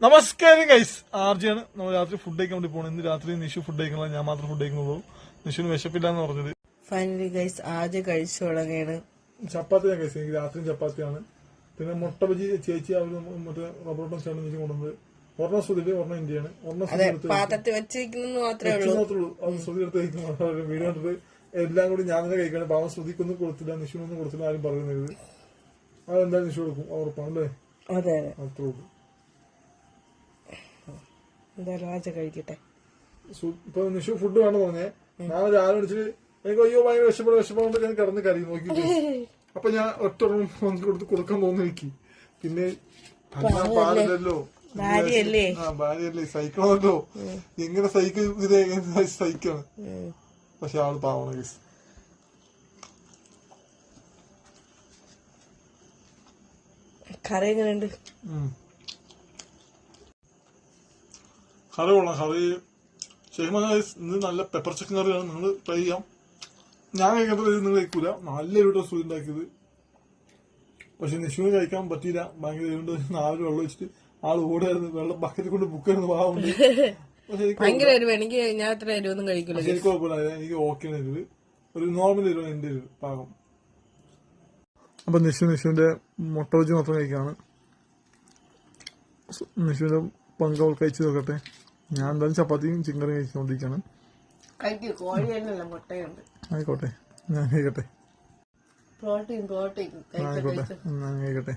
നമസ്കാരം ഗൈസ്, ആർജിയാണ്. നമ്മൾ രാത്രി ഫുഡ് കഴിക്കാൻ വേണ്ടി പോകണം. ഇന്ന് രാത്രി നിഷു ഫുഡ് കഴിക്കണല്ലോ, ഞാൻ മാത്രം ഫുഡ് കഴിക്കുന്നുള്ളൂ. നിഷുവിന് വിശപ്പില്ലാന്ന് പറഞ്ഞത്. ഫൈനലി ഗൈസ് ആദ്യം കഴിച്ചു തുടങ്ങിയാണ്. ചപ്പാത്തിയാണ് ഗൈസ്, എനിക്ക് രാത്രിയും ചപ്പാത്തിയാണ്. പിന്നെ മുട്ട ബജി ചേച്ചി അവര് മറ്റേ റബ്ബറോട്ടം ചേട്ടൻ ചേച്ചി കൊണ്ടുവന്നത്. ഒരെണ്ണം ശ്രുതിയില്, ഒരെണ്ണം ഇന്ത്യയാണ്. ഒരെണ്ണം പാത്രത്തിൽ വെച്ചിരിക്കുന്നു മാത്രമേ ഉള്ളൂ. അത് ശ്രുതി എടുത്ത് കഴിക്കുന്നു. വീഡിയോ കണ്ടിട്ട് എല്ലാം കൂടി ഞാൻ തന്നെ കഴിക്കാണ്. പാവം ശ്രുതിക്കൊന്നും കൊടുത്തില്ല, നിഷുവിനൊന്നും കൊടുത്തില്ല, ആരും പറയുന്നത്. അതെന്തായാലും നിഷു കൊടുക്കും, ഉറപ്പാണ് അല്ലേ? അതെ അത്രേ ഉള്ളൂ. എന്തായാലും ആദ്യ കഴിക്കട്ടെ. ഇപ്പൊ നിഷു ഫുഡ് വേണം പറഞ്ഞേ. ഞാൻ രാവിലെ അടിച്ചിട്ട് എനിക്ക് അയ്യോ ഭയങ്കര വിശപ്പുണ്ട്, ഞാൻ കിടന്ന് കരയും നോക്കിട്ട്. അപ്പൊ ഞാൻ ഒറ്റ കൊടുത്ത് കൊടുക്കാൻ തോന്നുന്നു എനിക്ക്. പിന്നെ പാടില്ലല്ലോ, ഭാര്യയല്ലേ, ഭാര്യയല്ലേ, സഹിക്കണമല്ലോ. എങ്ങനെ ഇത് എങ്ങനെ സഹിക്കാണ്. പക്ഷെ ആള് പാവണം കേസ്. കറി എങ്ങനെയുണ്ട്? കറി കൊള്ളാം. കറി ശരിക്കും ഇന്ന് നല്ല പെപ്പർ ചിക്കൻ കറിയാണ്. നിങ്ങൾ ട്രൈ ചെയ്യാം. ഞാൻ കഴിക്കാത്ത നിങ്ങൾ കഴിക്കൂല. നല്ല ഒരു സൂചി ഉണ്ടാക്കിയത്. പക്ഷെ നിഷുവിന് കഴിക്കാൻ പറ്റിയില്ല, ഭയങ്കര എരുണ്ട്. നാല് വെള്ളം വെച്ചിട്ട് ആള് ഓടായിരുന്നു, വെള്ളം ബക്കറ്റിൽ കൊണ്ട് ബുക്കായിരുന്നു. പാവമുണ്ട്. ഭയങ്കര എരിവ്. എനിക്ക് ഞാൻ അത്ര എരിവൊന്നും കഴിക്കില്ല. എനിക്ക് കുഴപ്പമില്ല, എനിക്ക് ഓക്കെയാണ് എരിവ്. ഒരു നോർമൽ എരിവാണ് എന്റെ എരിവ്, പാകം. അപ്പൊ നിഷുവിന്റെ മുട്ട വെച്ച് മാത്രം കഴിക്കാണ്. നിഷുവിന്റെ പങ്ക് അവൾ കഴിച്ചു നോക്കട്ടെ. ഞാൻ എന്തായാലും ചപ്പാത്തിയും ചിക്കൻ കറിയും കഴിച്ചുകൊണ്ടിരിക്കുകയാണ്. ആയിക്കോട്ടെ, ഞാൻ കഴിക്കട്ടെ. പ്രോട്ടീൻ ആയിക്കോട്ടെ, ഞാൻ കഴിക്കട്ടെ.